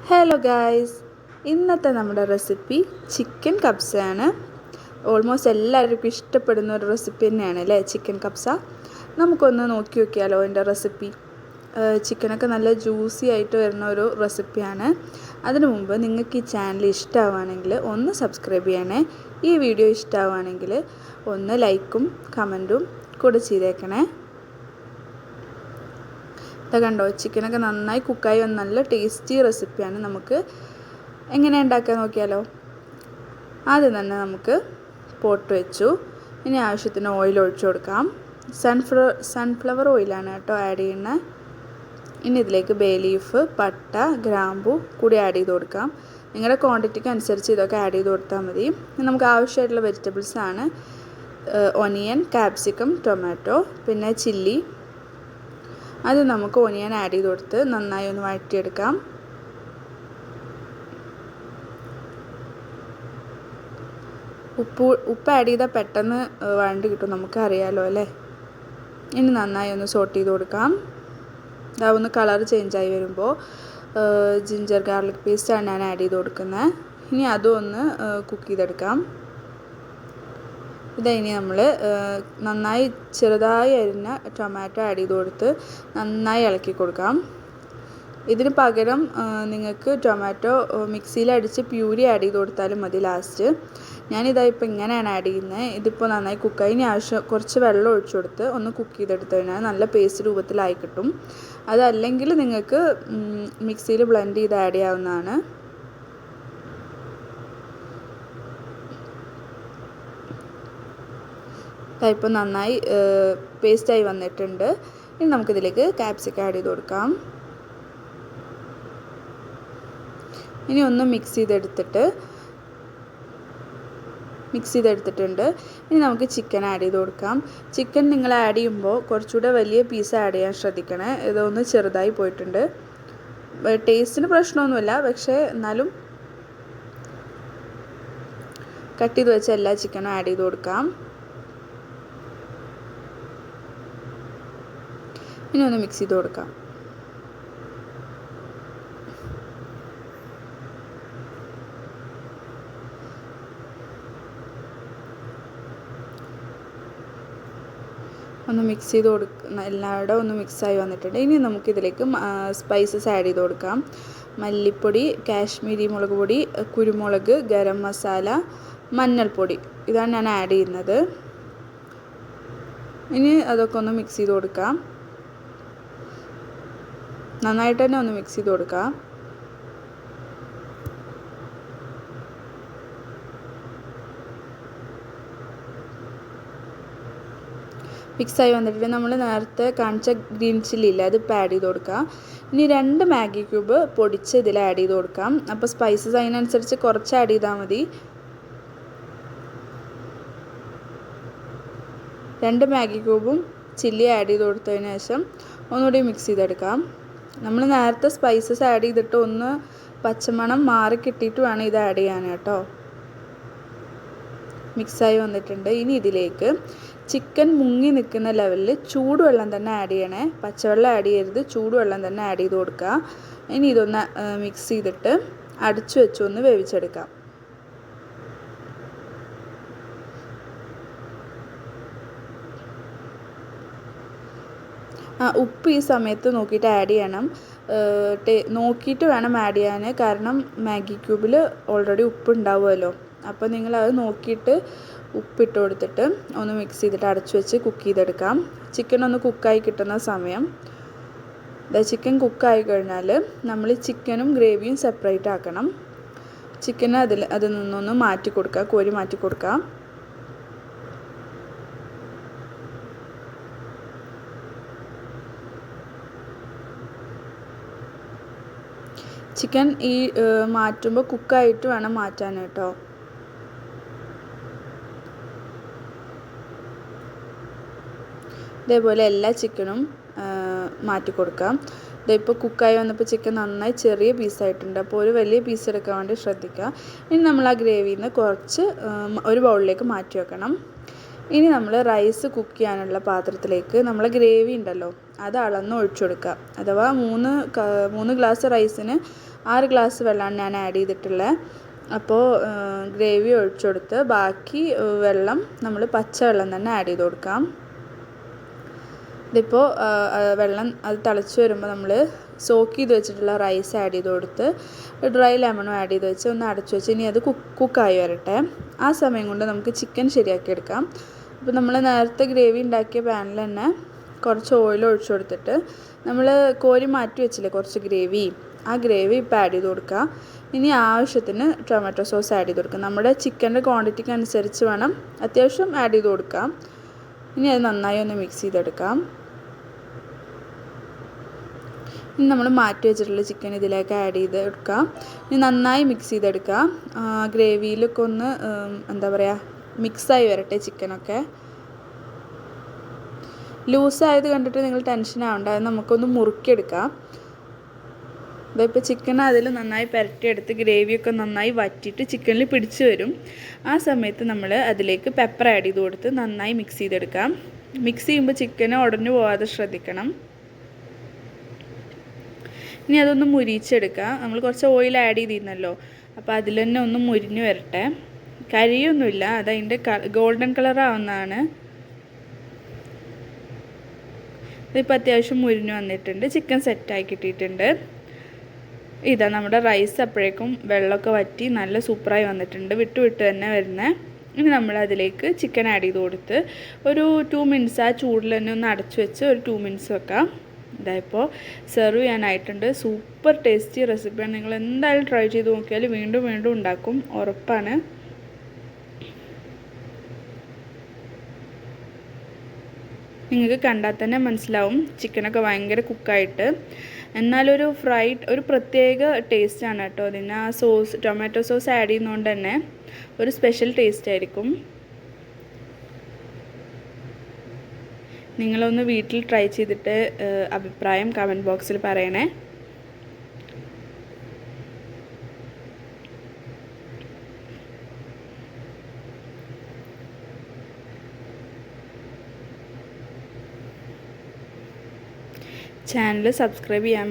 Hello guys, ഇന്നത്തെ നമ്മുടെ recipe chicken കബ്സയാണ്. Almost എല്ലാവർക്കും ഇഷ്ടപ്പെടുന്ന ഒരു റെസിപ്പി തന്നെയാണ് അല്ലേ ചിക്കൻ കബ്സ. നമുക്കൊന്ന് നോക്കി നോക്കിയാലോ എൻ്റെ റെസിപ്പി. ചിക്കനൊക്കെ നല്ല ജ്യൂസി ആയിട്ട് വരുന്ന ഒരു റെസിപ്പിയാണ്. അതിനു മുമ്പ് നിങ്ങൾക്ക് ഈ ചാനൽ ഇഷ്ടമാവുകയാണെങ്കിൽ ഒന്ന് സബ്സ്ക്രൈബ് ചെയ്യണേ. ഈ വീഡിയോ ഇഷ്ടമാവുകയാണെങ്കിൽ ഒന്ന് ലൈക്കും കമൻറ്റും കൂടെ ചെയ്തേക്കണേ. ഇത് കണ്ടോ, ചിക്കനൊക്കെ നന്നായി കുക്കായി വന്ന നല്ല ടേസ്റ്റി റെസിപ്പിയാണ്. നമുക്ക് എങ്ങനെ ഉണ്ടാക്കാൻ നോക്കിയാലോ. ആദ്യം തന്നെ നമുക്ക് പോട്ട് വെച്ചു. ഇനി ആവശ്യത്തിന് ഓയിൽ ഒഴിച്ചു കൊടുക്കാം. സൺഫ്ലവർ ഓയിലാണ് കേട്ടോ ആഡ് ചെയ്യുന്നത്. ഇനി ഇതിലേക്ക് ബേ ലീഫ്, പട്ട, ഗ്രാമ്പു കൂടി ആഡ് ചെയ്ത് കൊടുക്കാം. നിങ്ങളുടെ ക്വാണ്ടിറ്റിക്ക് അനുസരിച്ച് ഇതൊക്കെ ആഡ് ചെയ്ത് കൊടുത്താൽ മതി. നമുക്ക് ആവശ്യമായിട്ടുള്ള വെജിറ്റബിൾസാണ് ഒനിയൻ, കാപ്സിക്കം, ടൊമാറ്റോ, പിന്നെ ചില്ലി. അത് നമുക്ക് ഒനിയൻ ആഡ് ചെയ്ത് കൊടുത്ത് നന്നായി ഒന്ന് വഴറ്റിയെടുക്കാം. ഉപ്പ് ആഡ് ചെയ്താൽ പെട്ടെന്ന് വഴണ്ടി കിട്ടും, നമുക്കറിയാലോ അല്ലേ. ഇനി നന്നായി ഒന്ന് സോട്ട് ചെയ്ത് കൊടുക്കാം. ഇതാവുന്ന കളർ ചേഞ്ചായി വരുമ്പോൾ ജിഞ്ചർ ഗാർലിക് പേസ്റ്റാണ് ഞാൻ ആഡ് ചെയ്ത് കൊടുക്കുന്നത്. ഇനി അതും ഒന്ന് കുക്ക് ചെയ്തെടുക്കാം. ഇനി നമ്മൾ നന്നായി ചെറുതായി അരിഞ്ഞ ടൊമാറ്റോ ആഡ് ചെയ്ത് കൊടുത്ത് നന്നായി ഇളക്കി കൊടുക്കാം. ഇതിന് പകരം നിങ്ങൾക്ക് ടൊമാറ്റോ മിക്സിയിൽ അടിച്ച് പ്യൂരി ആഡ് ചെയ്ത് കൊടുത്താലും മതി ലാസ്റ്റ്. ഞാനിതായിപ്പോൾ ഇങ്ങനെയാണ് ആഡ് ചെയ്യുന്നത്. ഇതിപ്പോൾ നന്നായി കുക്കായി. ഇനി കുറച്ച് വെള്ളം ഒഴിച്ചു കൊടുത്ത് ഒന്ന് കുക്ക് ചെയ്തെടുത്ത് കഴിഞ്ഞാൽ നല്ല പേസ്റ്റ് രൂപത്തിലായി കിട്ടും. അതല്ലെങ്കിൽ നിങ്ങൾക്ക് മിക്സിയിൽ ബ്ലെൻഡ് ചെയ്ത് ആഡ് ചെയ്യാവുന്നതാണ്. ഇപ്പോൾ നന്നായി പേസ്റ്റായി വന്നിട്ടുണ്ട്. ഇനി നമുക്കിതിലേക്ക് ക്യാപ്സിക്കം ആഡ് ചെയ്ത് കൊടുക്കാം. ഇനി ഒന്ന് മിക്സ് ചെയ്തെടുത്തിട്ടുണ്ട്. ഇനി നമുക്ക് ചിക്കൻ ആഡ് ചെയ്ത് കൊടുക്കാം. ചിക്കൻ നിങ്ങൾ ആഡ് ചെയ്യുമ്പോൾ കുറച്ചുകൂടെ വലിയ പീസ് ആഡ് ചെയ്യാൻ ശ്രദ്ധിക്കണേ. ഇതൊന്ന് ചെറുതായി പോയിട്ടുണ്ട്. ടേസ്റ്റിന് പ്രശ്നമൊന്നുമില്ല, പക്ഷേ എന്നാലും കട്ട് ചെയ്ത് വെച്ച എല്ലാ ചിക്കനും ആഡ് ചെയ്ത് കൊടുക്കാം. ഇനി ഒന്ന് മിക്സ് ചെയ്ത് കൊടുക്കാം. ഒന്ന് മിക്സ് ചെയ്ത് എല്ലാവരും ഒന്ന് മിക്സായി വന്നിട്ടുണ്ട്. ഇനി നമുക്കിതിലേക്ക് സ്പൈസസ് ആഡ് ചെയ്ത് കൊടുക്കാം. മല്ലിപ്പൊടി, കാശ്മീരി മുളക് പൊടി, കുരുമുളക്, ഗരം മസാല, മഞ്ഞൾപ്പൊടി, ഇതാണ് ഞാൻ ആഡ് ചെയ്യുന്നത്. ഇനി അതൊക്കെ ഒന്ന് മിക്സ് ചെയ്ത് കൊടുക്കാം. നന്നായിട്ട് തന്നെ ഒന്ന് മിക്സ് ചെയ്ത് കൊടുക്കാം. മിക്സായി വന്നിട്ട് നമ്മൾ നേരത്തെ കാണിച്ച ഗ്രീൻ ചില്ലി ഇല്ല, അത് ആഡ് ചെയ്ത് കൊടുക്കാം. ഇനി 2 മാഗി ക്യൂബ് പൊടിച്ച് ഇതിൽ ആഡ് ചെയ്ത് കൊടുക്കാം. അപ്പോൾ സ്പൈസസ് അതിനനുസരിച്ച് കുറച്ച് ആഡ് ചെയ്താൽ മതി. 2 മാഗി ക്യൂബും ചില്ലി ആഡ് ചെയ്ത് കൊടുത്തതിന് ശേഷം ഒന്നുകൂടി മിക്സ് ചെയ്തെടുക്കാം. നമ്മൾ നേരത്തെ സ്പൈസസ് ആഡ് ചെയ്തിട്ട് ഒന്ന് പച്ചമണം മാറി കിട്ടിയിട്ട് വേണം ഇത് ആഡ് ചെയ്യാൻ കേട്ടോ. മിക്സായി വന്നിട്ടുണ്ട്. ഇനി ഇതിലേക്ക് ചിക്കൻ മുങ്ങി നിൽക്കുന്ന ലെവലിൽ ചൂടുവെള്ളം തന്നെ ആഡ് ചെയ്യണേ. പച്ചവെള്ളം ആഡ് ചെയ്യരുത്, ചൂടുവെള്ളം തന്നെ ആഡ് ചെയ്ത് കൊടുക്കുക. ഇനി ഇതൊന്ന് മിക്സ് ചെയ്തിട്ട് അടച്ചു വെച്ച് ഒന്ന് വേവിച്ചെടുക്കാം. ഉപ്പ് ഈ സമയത്ത് നോക്കിയിട്ട് ആഡ് ചെയ്യണം. നോക്കിയിട്ട് വേണം ആഡ് ചെയ്യാൻ, കാരണം മാഗി ക്യൂബിൽ ഓൾറെഡി ഉപ്പ് ഉണ്ടാവുമല്ലോ. അപ്പോൾ നിങ്ങളത് നോക്കിയിട്ട് ഉപ്പിട്ട് കൊടുത്തിട്ട് ഒന്ന് മിക്സ് ചെയ്തിട്ട് അടച്ചു വെച്ച് കുക്ക് ചെയ്തെടുക്കാം. ചിക്കൻ ഒന്ന് കുക്കായി കിട്ടുന്ന സമയം ചിക്കൻ കുക്കായി കഴിഞ്ഞാൽ നമ്മൾ ചിക്കനും ഗ്രേവിയും സെപ്പറേറ്റ് ആക്കണം. ചിക്കന് അതിൽ നിന്നൊന്ന് മാറ്റി കൊടുക്കുക, കോരി മാറ്റി കൊടുക്കാം. ചിക്കൻ ഈ മാറ്റുമ്പോൾ കുക്കായിട്ട് വേണം മാറ്റാൻ കേട്ടോ. ഇതേപോലെ എല്ലാ ചിക്കനും മാറ്റി കൊടുക്കാം. ഇതിപ്പോൾ കുക്കായി വന്നപ്പോൾ ചിക്കൻ നന്നായി ചെറിയ പീസായിട്ടുണ്ട്. അപ്പോൾ ഒരു വലിയ പീസ് എടുക്കാൻ വേണ്ടി ശ്രദ്ധിക്കുക. ഇനി നമ്മൾ ആ ഗ്രേവിയിൽ നിന്ന് കുറച്ച് ഒരു ബൗളിലേക്ക് മാറ്റി വെക്കണം. ഇനി നമ്മൾ റൈസ് കുക്ക് ചെയ്യാനുള്ള പാത്രത്തിലേക്ക് നമ്മൾ ഗ്രേവി ഉണ്ടല്ലോ അത് അളന്ന് ഒഴിച്ചു കൊടുക്കുക. അഥവാ 3 ഗ്ലാസ് റൈസിന് 6 ഗ്ലാസ് വെള്ളമാണ് ഞാൻ ആഡ് ചെയ്തിട്ടുള്ളത്. അപ്പോൾ ഗ്രേവി ഒഴിച്ചു കൊടുത്ത് ബാക്കി വെള്ളം നമ്മൾ പച്ചവെള്ളം തന്നെ ആഡ് ചെയ്ത് കൊടുക്കാം. ഇതിപ്പോൾ വെള്ളം അത് തിളച്ച് വരുമ്പോൾ നമ്മൾ സോക്ക് ചെയ്ത് വെച്ചിട്ടുള്ള റൈസ് ആഡ് ചെയ്ത് കൊടുത്ത് ഡ്രൈ ലെമണും ആഡ് ചെയ്ത് വെച്ച് ഒന്ന് അടച്ചു വെച്ച് ഇനി അത് കുക്കായി വരട്ടെ. ആ സമയം കൊണ്ട് നമുക്ക് ചിക്കൻ ശരിയാക്കി എടുക്കാം. അപ്പോൾ നമ്മൾ നേരത്തെ ഗ്രേവി ഉണ്ടാക്കിയ പാനിൽ തന്നെ കുറച്ച് ഓയിൽ ഒഴിച്ചു കൊടുത്തിട്ട് നമ്മൾ കോരി മാറ്റി വെച്ചില്ലേ കുറച്ച് ഗ്രേവി, ആ ഗ്രേവി ഇപ്പോൾ ആഡ് ചെയ്ത് കൊടുക്കുക. ഇനി ആവശ്യത്തിന് ടൊമാറ്റോ സോസ് ആഡ് ചെയ്ത് കൊടുക്കുക. നമ്മുടെ ചിക്കൻ്റെ ക്വാണ്ടിറ്റിക്ക് അനുസരിച്ച് വേണം അത്യാവശ്യം ആഡ് ചെയ്ത് കൊടുക്കാം. ഇനി അത് നന്നായി ഒന്ന് മിക്സ് ചെയ്തെടുക്കാം. ഇനി നമ്മൾ മാറ്റി വെച്ചിട്ടുള്ള ചിക്കൻ ഇതിലേക്ക് ആഡ് ചെയ്ത് എടുക്കാം. ഇനി നന്നായി മിക്സ് ചെയ്തെടുക്കുക. ഗ്രേവിയിലൊക്കെ ഒന്ന് എന്താ പറയുക മിക്സായി വരട്ടെ. ചിക്കനൊക്കെ ലൂസായത് കണ്ടിട്ട് നിങ്ങൾ ടെൻഷൻ ആവണ്ട, അത് നമുക്കൊന്ന് മുറുക്കിയെടുക്കാം. ഇതിപ്പോൾ ചിക്കൻ അതിൽ നന്നായി പുരട്ടിയെടുത്ത് ഗ്രേവിയൊക്കെ നന്നായി വറ്റിയിട്ട് ചിക്കനിൽ പിടിച്ച് വരും. ആ സമയത്ത് നമ്മൾ അതിലേക്ക് പെപ്പർ ആഡ് ചെയ്ത് കൊടുത്ത് നന്നായി മിക്സ് ചെയ്തെടുക്കാം. മിക്സ് ചെയ്യുമ്പോൾ ചിക്കന് ഉടഞ്ഞു പോകാതെ ശ്രദ്ധിക്കണം. ഇനി അതൊന്ന് മുരിച്ചെടുക്കുക. നമ്മൾ കുറച്ച് ഓയിൽ ആഡ് ചെയ്തിരുന്നല്ലോ, അപ്പോൾ അതിൽ തന്നെ ഒന്ന് മുരിഞ്ഞ് വരട്ടെ. കരിയൊന്നുമില്ല, അതതിൻ്റെ ഗോൾഡൻ കളർ ആവുന്നതാണ്. ഇതിപ്പോൾ അത്യാവശ്യം മുരിഞ്ഞ് വന്നിട്ടുണ്ട്. ചിക്കൻ സെറ്റായി കിട്ടിയിട്ടുണ്ട്. ഇതാ നമ്മുടെ റൈസ് അപ്പോഴേക്കും വെള്ളമൊക്കെ വറ്റി നല്ല സൂപ്പറായി വന്നിട്ടുണ്ട്. വിട്ട് തന്നെ വരുന്നത്. ഇനി നമ്മൾ അതിലേക്ക് ചിക്കൻ ആഡ് ചെയ്ത് കൊടുത്ത് ഒരു 2 മിനിറ്റ്സ് ആ ചൂടിൽ തന്നെ ഒന്ന് അടച്ചു വെച്ച് ഒരു 2 മിനിറ്റ്സ് വെക്കാം. ഇതായിപ്പോൾ സെർവ് ചെയ്യാനായിട്ടുണ്ട്. സൂപ്പർ ടേസ്റ്റി റെസിപ്പിയാണ്. നിങ്ങൾ എന്തായാലും ട്രൈ ചെയ്ത് നോക്കിയാൽ വീണ്ടും വീണ്ടും ഉണ്ടാക്കും, ഉറപ്പാണ്. നിങ്ങൾക്ക് കണ്ടാൽ തന്നെ മനസ്സിലാവും ചിക്കനൊക്കെ ഭയങ്കര കുക്കായിട്ട്. എന്നാലൊരു ഒരു പ്രത്യേക ടേസ്റ്റാണ് കേട്ടോ അതിന്. ആ സോസ് ടൊമാറ്റോ സോസ് ആഡ് ചെയ്യുന്നതുകൊണ്ട് തന്നെ ഒരു സ്പെഷ്യൽ ടേസ്റ്റ് ആയിരിക്കും. നിങ്ങളൊന്ന് വീട്ടിൽ ട്രൈ ചെയ്തിട്ട് അഭിപ്രായം കമൻറ്റ് ബോക്സിൽ പറയണേ. ചാനൽ സബ്സ്ക്രൈബ് ചെയ്യാൻ